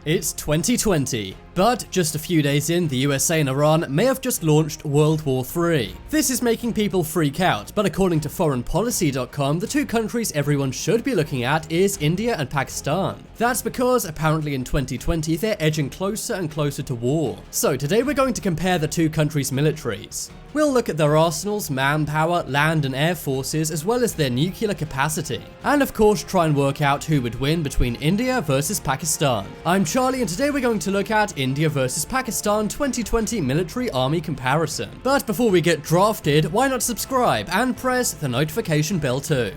It's 2020, but just a few days in, the USA and Iran may have just launched World War III. This is making people freak out, but according to foreignpolicy.com, the two countries everyone should be looking at is India and Pakistan. That's because apparently in 2020 they're edging closer and closer to war. So today we're going to compare the two countries' militaries. We'll look at their arsenals, manpower, land and air forces, as well as their nuclear capacity. And of course try and work out who would win between India versus Pakistan. I'm Charlie and today we're going to look at India versus Pakistan 2020 military army comparison. But before we get drafted, why not subscribe and press the notification bell too.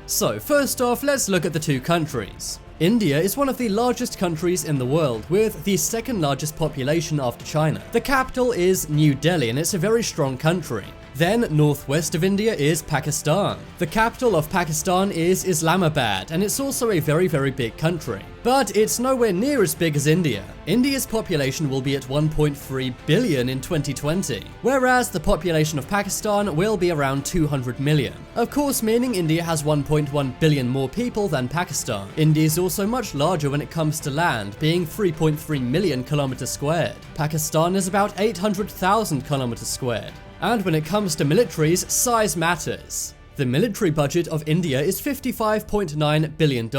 So first off, let's look at the two countries. India is one of the largest countries in the world, with the second largest population after China. The capital is New Delhi and it's a very strong country. Then northwest of India is Pakistan. The capital of Pakistan is Islamabad and it's also a very big country. But it's nowhere near as big as India. India's population will be at 1.3 billion in 2020, whereas the population of Pakistan will be around 200 million. Of course, meaning India has 1.1 billion more people than Pakistan. India is also much larger when it comes to land, being 3.3 million kilometers squared. Pakistan is about 800,000 kilometers squared. And when it comes to militaries, size matters. The military budget of India is $55.9 billion.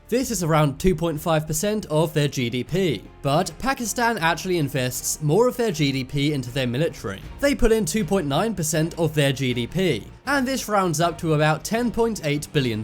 This is around 2.5% of their GDP, but Pakistan actually invests more of their GDP into their military. They put in 2.9% of their GDP, and this rounds up to about $10.8 billion.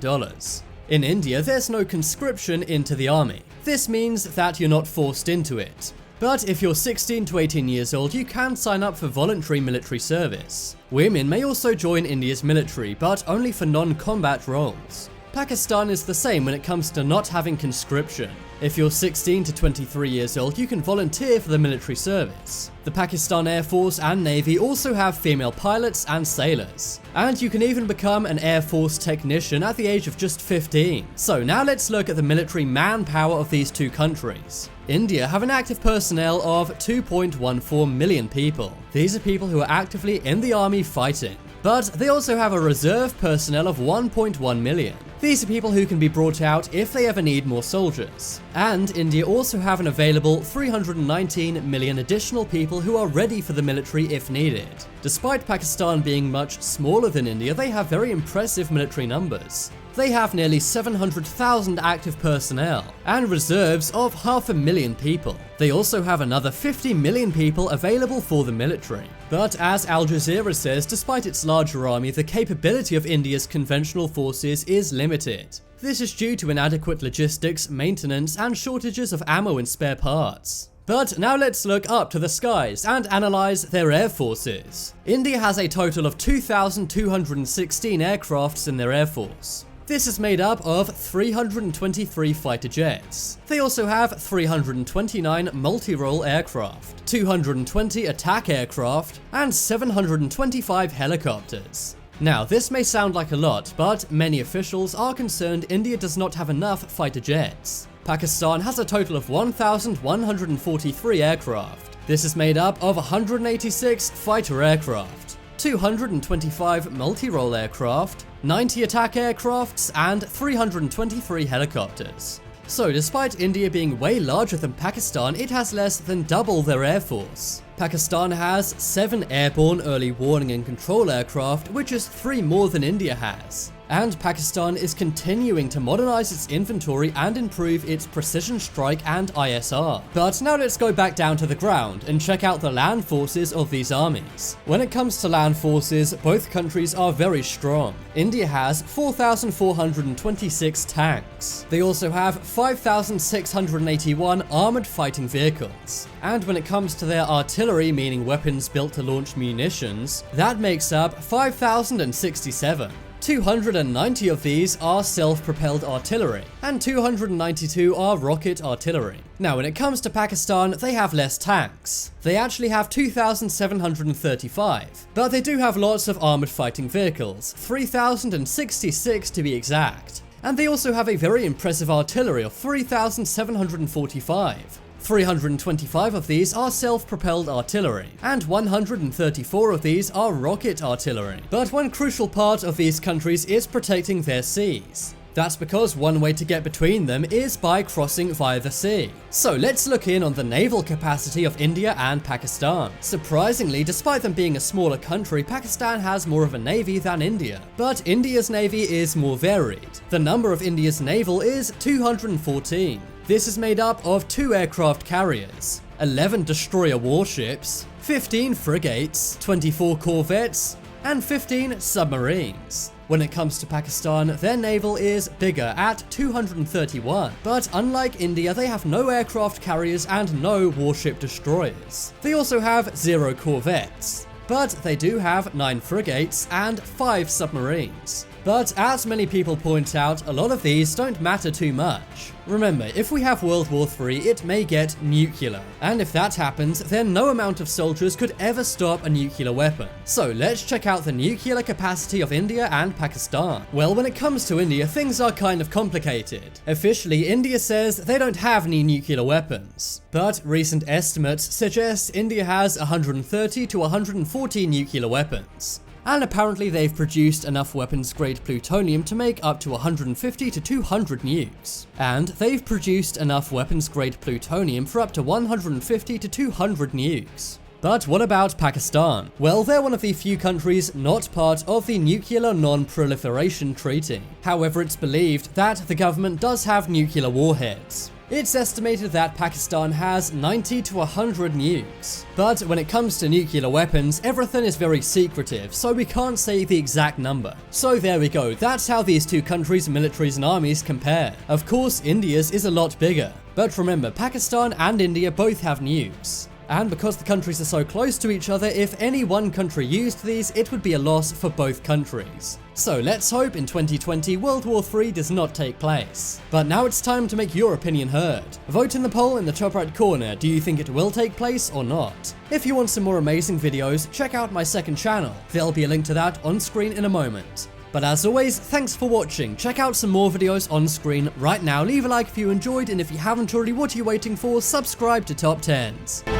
In India, there's no conscription into the army. This means that you're not forced into it. But if you're 16 to 18 years old, you can sign up for voluntary military service. Women may also join India's military, but only for non-combat roles. Pakistan is the same when it comes to not having conscription. If you're 16 to 23 years old, you can volunteer for the military service. The Pakistan Air Force and Navy also have female pilots and sailors. And you can even become an Air Force technician at the age of just 15. So now let's look at the military manpower of these two countries. India have an active personnel of 2.14 million people. These are people who are actively in the army fighting. But they also have a reserve personnel of 1.1 million. These are people who can be brought out if they ever need more soldiers. And India also have an available 319 million additional people who are ready for the military if needed. Despite Pakistan being much smaller than India, they have very impressive military numbers. They have nearly 700,000 active personnel and reserves of 500,000 people. They also have another 50 million people available for the military. But as Al Jazeera says, despite its larger army, the capability of India's conventional forces is limited. This is due to inadequate logistics, maintenance, and shortages of ammo and spare parts. But now let's look up to the skies and analyze their air forces. India has a total of 2,216 aircrafts in their air force. This is made up of 323 fighter jets. They also have 329 multi-role aircraft, 220 attack aircraft, and 725 helicopters. Now, this may sound like a lot, but many officials are concerned India does not have enough fighter jets. Pakistan has a total of 1,143 aircraft. This is made up of 186 fighter aircraft, 225 multi-role aircraft, 90 attack aircrafts, and 323 helicopters. So despite India being way larger than Pakistan, it has less than double their air force. Pakistan has 7 airborne early warning and control aircraft, which is 3 more than India has. And Pakistan is continuing to modernize its inventory and improve its precision strike and ISR. But now let's go back down to the ground and check out the land forces of these armies. When it comes to land forces, both countries are very strong. India has 4,426 tanks. They also have 5,681 armored fighting vehicles. And when it comes to their artillery, meaning weapons built to launch munitions, that makes up 5,067. 290 of these are self-propelled artillery, and 292 are rocket artillery. Now when it comes to Pakistan, they have less tanks. They actually have 2,735, but they do have lots of armored fighting vehicles, 3,066 to be exact. And they also have a very impressive artillery of 3,745. 325 of these are self-propelled artillery, and 134 of these are rocket artillery. But one crucial part of these countries is protecting their seas. That's because one way to get between them is by crossing via the sea. So let's look in on the naval capacity of India and Pakistan. Surprisingly, despite them being a smaller country, Pakistan has more of a navy than India. But India's navy is more varied. The number of India's naval is 214. This is made up of 2 aircraft carriers, 11 destroyer warships, 15 frigates, 24 corvettes, and 15 submarines. When it comes to Pakistan, their naval is bigger at 231, but unlike India, they have no aircraft carriers and no warship destroyers. They also have 0 corvettes, but they do have 9 frigates and 5 submarines. But as many people point out, a lot of these don't matter too much. Remember, if we have World War III, it may get nuclear. And if that happens, then no amount of soldiers could ever stop a nuclear weapon. So let's check out the nuclear capacity of India and Pakistan. Well, when it comes to India, things are kind of complicated. Officially, India says they don't have any nuclear weapons. But recent estimates suggest India has 130 to 140 nuclear weapons. And apparently they've produced enough weapons-grade plutonium to make up to 150 to 200 nukes. And they've produced enough weapons-grade plutonium for up to 150 to 200 nukes. But what about Pakistan? Well, they're one of the few countries not part of the Nuclear Non-Proliferation Treaty. However, it's believed that the government does have nuclear warheads. It's estimated that Pakistan has 90 to 100 nukes. But when it comes to nuclear weapons, everything is very secretive, so we can't say the exact number. So there we go, that's how these two countries' militaries and armies compare. Of course, India's is a lot bigger. But remember, Pakistan and India both have nukes. And because the countries are so close to each other, if any one country used these, it would be a loss for both countries. So let's hope in 2020 World War III does not take place. But now it's time to make your opinion heard. Vote in the poll in the top right corner. Do you think it will take place or not? If you want some more amazing videos, check out my second channel. There'll be a link to that on screen in a moment. But as always, thanks for watching. Check out some more videos on screen right now. Leave a like if you enjoyed, and if you haven't already, what are you waiting for? Subscribe to Top 10s.